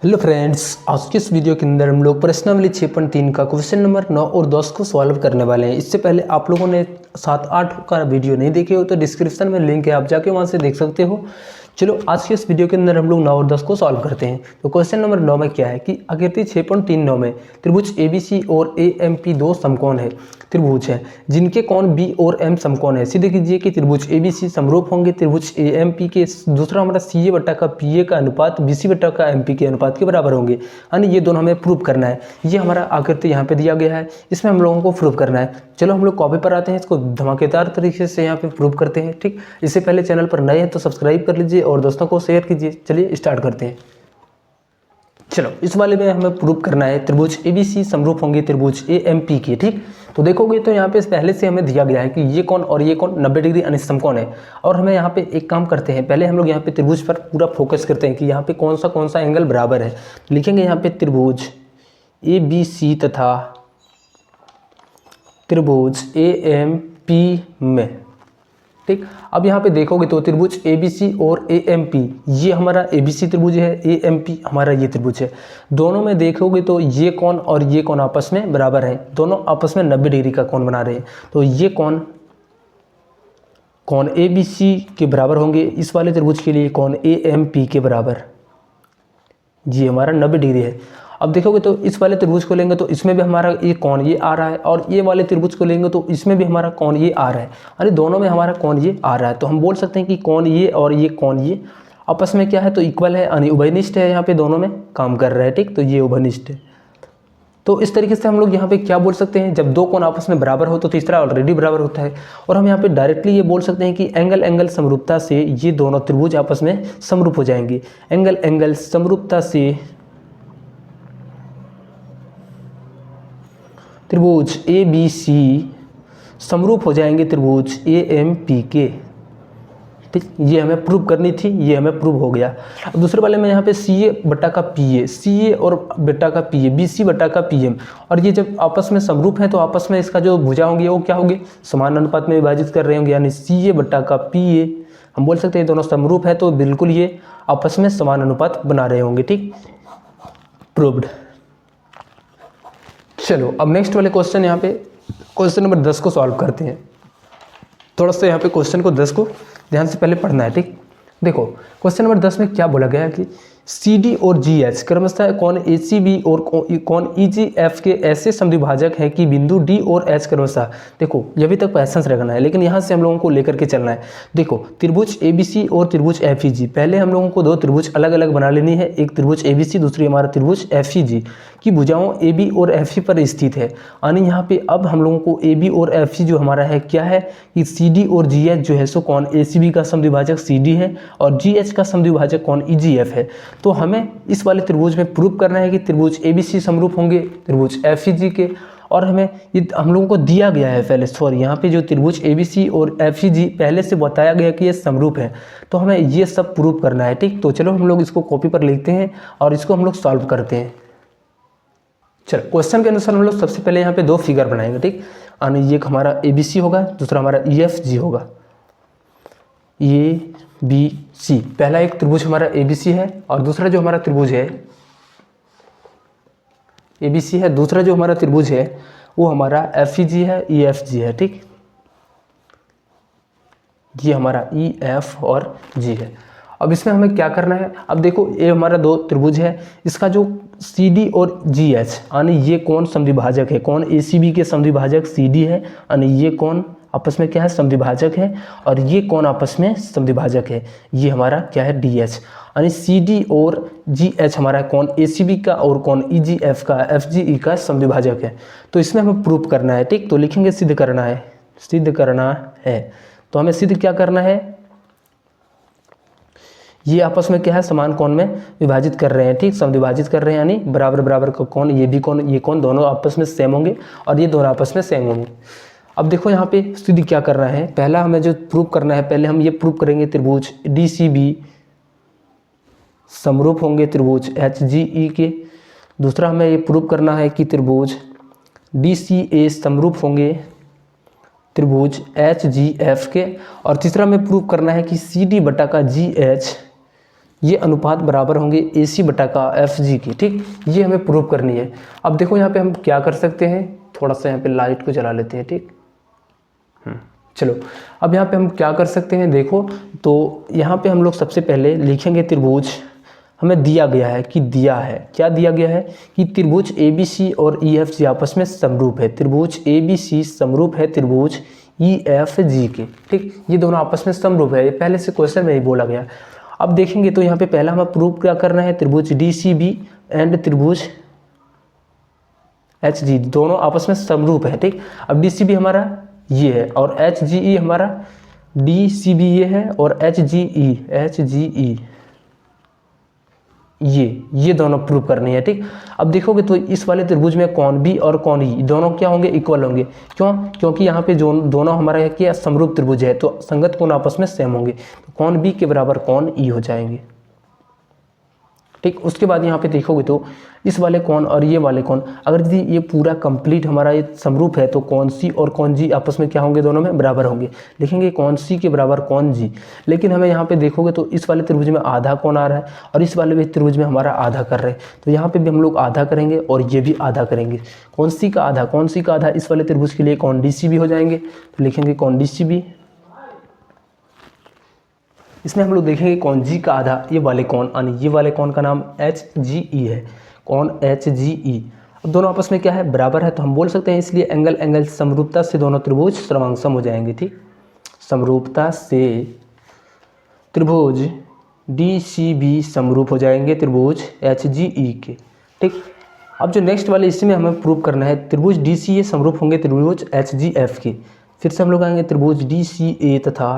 Hello friends, आज के इस वीडियो के अंदर हम लोग प्रश्नावली 6.3 का क्वेश्चन नंबर 9 और 10 को सॉल्व करने वाले हैं। इससे पहले आप लोगों ने 7-8 का वीडियो नहीं देखे हो तो डिस्क्रिप्शन में लिंक है, आप जाके वहां से देख सकते हो। चलो आज के इस वीडियो के अंदर हम लोग 9 और 10 को सॉल्व करते हैं। तो क्वेश्चन नंबर 9 में क्या है कि आकृति 6.39 में त्रिभुज ABC और AMP दो समकोण है, त्रिभुज है जिनके कोण B और M समकोण है। सिद्ध कीजिए कि त्रिभुज ABC समरूप होंगे त्रिभुज AMP के। दूसरा हमारा CA बट्टा का PA का अनुपात BC बट्टा का MP के अनुपात के बराबर होंगे, यानी ये दोनों हमें प्रूव करना है। ये हमारा आकृति यहाँ पे दिया गया है, इसमें हम लोगों को प्रूव करना है। चलो हम लोग कॉपी पर आते हैं, इसको धमाकेदार तरीके से यहाँ पे प्रूव करते हैं। ठीक, इससे पहले चैनल पर नए हैं तो सब्सक्राइब कर लीजिए और दोस्तों को शेयर कीजिए। चलिए स्टार्ट करते हैं। चलो इस वाले में हमें प्रूव करना है त्रिभुज ABC समरूप होंगे त्रिभुज AMP के। ठीक, तो देखोगे तो यहाँ पे पहले से हमें दिया गया है कि ये कोण और ये कोण 90 डिग्री यानी समकोण है। और हमें यहाँ पे एक काम करते हैं, पहले हम लोग यहाँ पे त्रिभुज पर पूरा फोकस करते हैं कि यहाँ पे कौन सा एंगल बराबर है। लिखेंगे यहाँ पे त्रिभुज ABC तथा त्रिभुज AMP में। ठीक, अब यहाँ पे देखोगे तो त्रिभुज ABC और AMP, ये हमारा ABC त्रिभुज है, AMP हमारा ये त्रिभुज है। दोनों में देखोगे तो ये कोण और ये कोण आपस में बराबर है, दोनों आपस में 90 डिग्री का कोण बना रहे हैं। तो ये कोण ABC के बराबर होंगे, इस वाले त्रिभुज के लिए कोण AMP के बराबर, ये हमारा 90 डिग्री है। अब देखोगे तो इस वाले त्रिभुज को लेंगे तो इसमें भी हमारा ये कोण ये आ रहा है, और ये वाले त्रिभुज को लेंगे तो इसमें भी हमारा कोण ये आ रहा है, यानी दोनों में हमारा कोण ये आ रहा है। तो हम बोल सकते हैं कि कोण ये और ये कोण ये आपस में क्या है, तो इक्वल है, यानी उभयनिष्ठ है। यहाँ पे दोनों में काम कर रहा है। ठीक, तो ये उभयनिष्ठ है। तो इस तरीके से हम लोग यहाँ पे क्या बोल सकते हैं, जब दो कोण आपस में बराबर हो तो तीसरा ऑलरेडी बराबर होता है। और हम यहाँ पे डायरेक्टली ये बोल सकते हैं कि एंगल समरूपता से ये दोनों त्रिभुज आपस में समरूप हो जाएंगे। एंगल समरूपता से त्रिभुज ABC समरूप हो जाएंगे त्रिभुज AMP के। ठीक, ये हमें प्रूव करनी थी, ये हमें प्रूव हो गया। अब दूसरे वाले में यहाँ पे CA बट्टा का PA, CA और बट्टा का PA, BC बट्टा का PM, और ये जब आपस में समरूप है तो आपस में इसका जो भुजा होंगी वो क्या होगी, समान अनुपात में विभाजित कर रहे होंगे, यानी CA बट्टा का PA। हम बोल सकते हैं दोनों समरूप है तो बिल्कुल ये आपस में समान अनुपात बना रहे होंगे। ठीक, प्रूव्ड। चलो अब नेक्स्ट वाले क्वेश्चन, यहाँ पे क्वेश्चन नंबर 10 को सॉल्व करते हैं। थोड़ा सा यहाँ पे क्वेश्चन को 10 को ध्यान से पहले पढ़ना है। ठीक, देखो क्वेश्चन नंबर 10 में क्या बोला गया है कि CD और GH क्रमशः कोण ACB और कोण EGF के ऐसे समद्विभाजक हैं कि बिंदु D और H क्रमशः, देखो ये अभी तक क्वेश्चन रखना है लेकिन यहाँ से हम लोगों को लेकर के चलना है। देखो त्रिभुज ABC और त्रिभुज FEG, पहले हम लोगों को दो त्रिभुज अलग अलग बना लेनी है, एक त्रिभुज ABC दूसरी हमारा त्रिभुज FEG की भुजाओं AB और FE पर स्थित है। यानी यहाँ पे अब हम लोगों को AB और FE जो हमारा है क्या है कि CD और GH जो है सो कोण ACB का समद्विभाजक CD है और GH का समद्विभाजक कोण EGF है। तो हमें इस वाले त्रिभुज में प्रूव करना है कि त्रिभुज ABC समरूप होंगे त्रिभुज FEG के। और हमें ये हम लोगों को दिया गया है पहले, सॉरी यहाँ पे जो त्रिभुज ABC और FEG पहले से बताया गया कि ये समरूप है, तो हमें ये सब प्रूव करना है। ठीक, तो चलो हम लोग इसको कॉपी पर लिखते हैं और इसको हम लोग सॉल्व करते हैं। चलो क्वेश्चन के अनुसार हम लोग सबसे पहले यहाँ पे दो फिगर बनाएंगे। ठीक, यानी ये हमारा ABC होगा, दूसरा हमारा EFG होगा। ABC, पहला एक त्रिभुज हमारा ABC है और दूसरा जो हमारा त्रिभुज है ABC है, दूसरा जो हमारा त्रिभुज है वो हमारा FEG है, EFG है। ठीक, ये हमारा EF और G है। अब इसमें हमें क्या करना है, अब देखो ये हमारा दो त्रिभुज है, इसका जो CD और GH यानी ये कोण समद्विभाजक है, कोण ACB के समद्विभाजक CD है, यानी ये कोण आपस में क्या है, समद्विभाजक है, और ये कोण आपस में समद्विभाजक है, ये हमारा क्या है DH, यानी CD और GH हमारा कोण ACB का और कोण EGF का FGE का समद्विभाजक है। तो इसमें हमें प्रूफ करना है। ठीक, तो लिखेंगे सिद्ध करना है, सिद्ध करना है। तो हमें सिद्ध क्या करना है, ये आपस में क्या है, समान कोण में विभाजित कर रहे हैं। ठीक, समद्विभाजित कर रहे हैं, यानी बराबर बराबर का कोण, ये भी कोण ये कोण दोनों आपस में सेम होंगे और ये दोनों आपस में सेम होंगे। अब देखो यहाँ पे सिद्ध क्या करना है, पहला हमें जो प्रूव करना है, पहले हम ये प्रूव करेंगे त्रिभुज DCB समरूप होंगे त्रिभुज HGE के। दूसरा हमें ये प्रूव करना है कि त्रिभुज DCA समरूप होंगे त्रिभुज HGF के। और तीसरा हमें प्रूव करना है कि CD बटा का GH ये अनुपात बराबर होंगे AC बटा का FG के, ठीक। ये हमें प्रूव करनी है। अब देखो यहाँ पे हम क्या कर सकते हैं, थोड़ा सा यहाँ पे लाइट को जला लेते हैं, ठीक। चलो अब यहाँ पे हम क्या कर सकते हैं, देखो तो यहाँ पे हम लोग सबसे पहले लिखेंगे त्रिभुज। हमें दिया गया है कि दिया है, क्या दिया गया है कि त्रिभुज ABC और EFG आपस में समरूप है। त्रिभुज ABC समरूप है त्रिभुज EFG के, ठीक। ये दोनों आपस में समरूप है, ये पहले से क्वेश्चन में ही बोला गया। अब देखेंगे तो यहाँ पे पहला हमें प्रूव क्या करना है, त्रिभुज DCB एंड त्रिभुज HG दोनों आपस में समरूप है, ठीक। अब DCB हमारा ये है और HGE हमारा, DCB ये है और HGE ये दोनों प्रूव करनी है, ठीक। अब देखोगे तो इस वाले त्रिभुज में कौन B और कौन E दोनों क्या होंगे, इक्वल होंगे। क्यों? क्योंकि यहाँ पे जो दोनों हमारा क्या समरूप त्रिभुज है, तो संगत कोण आपस में सेम होंगे, तो कौन B के बराबर कौन E हो जाएंगे, ठीक। उसके बाद यहाँ पे देखोगे तो इस वाले कौन और ये वाले कौन, अगर यदि ये पूरा कंप्लीट हमारा ये समरूप है तो कौन C और कौन G आपस में क्या होंगे, दोनों में बराबर होंगे। लिखेंगे कौन C के बराबर कौन G। लेकिन हमें यहाँ पे देखोगे तो इस वाले त्रिभुज में आधा कौन आ रहा है और इस वाले भी त्रिभुज में हमारा आधा कर रहे हैं, तो यहाँ पे भी हम लोग आधा करेंगे और ये भी आधा करेंगे। कौन C का आधा इस वाले त्रिभुज के लिए कौन DCB हो जाएंगे, तो लिखेंगे कौन DCB। इसमें हम लोग देखेंगे कौन G का आधा, ये वाले कौन, यानी ये वाले कौन का नाम HGE है, कौन HGE। अब दोनों आपस में क्या है, बराबर है, तो हम बोल सकते हैं इसलिए एंगल समरूपता से दोनों त्रिभुज सर्वांगसम हो जाएंगे, ठीक। समरूपता से त्रिभुज DCB समरूप हो जाएंगे त्रिभुज HGE के, ठीक। अब जो नेक्स्ट वाले इसमें हमें प्रूव करना है, त्रिभुज DCA समरूप होंगे त्रिभुज HGF के। फिर से हम लोग आएंगे त्रिभुज DCA तथा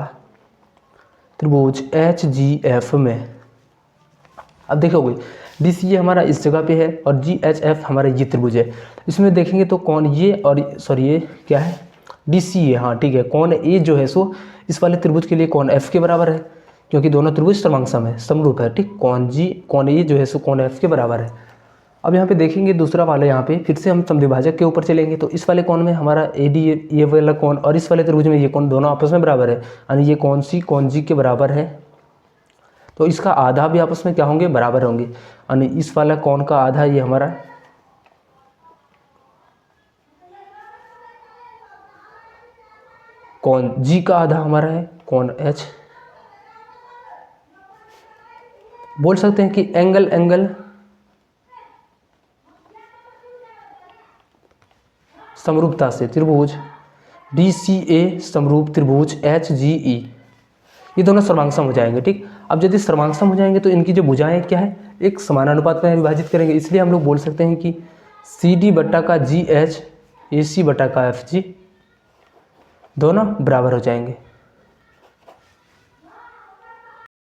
त्रिभुज HGF में। अब देखोगे DCA हमारा इस जगह पे है और GHF हमारा ये त्रिभुज है। इसमें देखेंगे तो कौन ये और सॉरी ये क्या है, DCA, हाँ ठीक है। कौन A जो है सो इस वाले त्रिभुज के लिए कौन F के बराबर है, क्योंकि दोनों त्रिभुज सर्वांगसम है, समरूप है, ठीक। कौन A जो है सो कौन F के बराबर है। अब यहाँ पे देखेंगे दूसरा वाला, यहाँ पे फिर से हम समद्विभाजक के ऊपर चलेंगे, तो इस वाले कौन में हमारा AD ये वाला कौन और इस वाले त्रिभुज में ये कौन दोनों आपस में बराबर है, यानी ये कौन C कौन G के बराबर है, तो इसका आधा भी आपस में क्या होंगे, बराबर होंगे। यानी इस वाला कौन का आधा ये हमारा कौन G का आधा हमारा है कौन H। बोल सकते हैं कि एंगल समरूपता से त्रिभुज DCA समरूप त्रिभुज HGE ये दोनों सर्वांगसम हो जाएंगे, ठीक। अब यदि सर्वांगसम हो जाएंगे तो इनकी जो भुजाएं क्या है, एक समानानुपात में विभाजित करेंगे, इसलिए हम लोग बोल सकते हैं कि CD बटा का GH AC बटा का FG दोनों बराबर हो जाएंगे।